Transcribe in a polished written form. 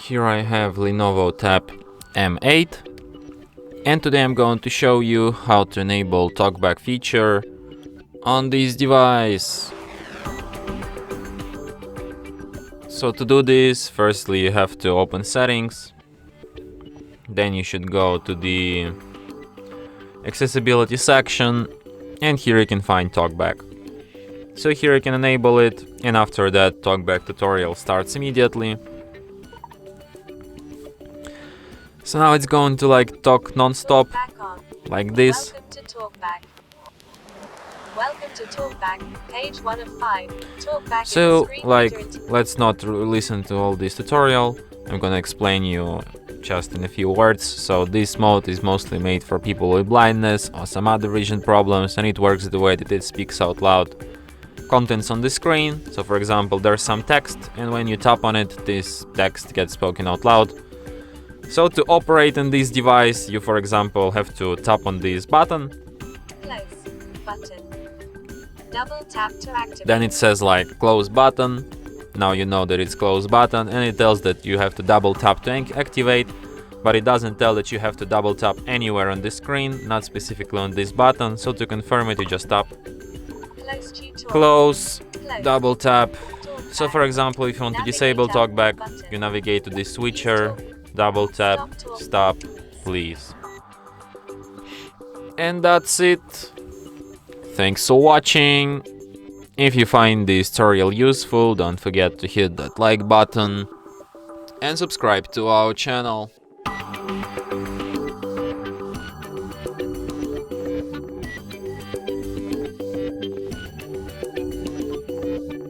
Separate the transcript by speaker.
Speaker 1: Here I have LENOVO TAB M8, and today I'm going to show you how to enable Talkback feature on this device. So to do this, firstly you have to open settings, then you should go to the accessibility section, and here you can find Talkback. So here you can enable it, and after that Talkback tutorial starts immediately. So now it's going to talk non-stop, like this.
Speaker 2: Welcome to Talkback. Welcome to Talkback, page 1 of 5. Talkback
Speaker 1: So
Speaker 2: is a screen reader
Speaker 1: let's not listen to all this tutorial. I'm gonna explain you just in a few words. So this mode is mostly made for people with blindness or some other vision problems, and it works the way that it speaks out loud contents on the screen. So for example, there's some text, and when you tap on it, this text gets spoken out loud. So to operate on this device, you for example have to tap on this button.
Speaker 2: close button. Double tap to activate.
Speaker 1: Then it says like close button. Now you know that it's close button, and it tells that you have to double tap to activate, but it doesn't tell that you have to double tap anywhere on the screen, not specifically on this button. So to confirm it, you just tap
Speaker 2: Close tutorial.
Speaker 1: close,
Speaker 2: Close.
Speaker 1: double tap.
Speaker 2: Talkback.
Speaker 1: So for example, if you want to disable Talkback, you navigate to this switcher, double tap, stop, please. And that's it. Thanks for watching. If you find this tutorial useful, don't forget to hit that like button and subscribe to our channel.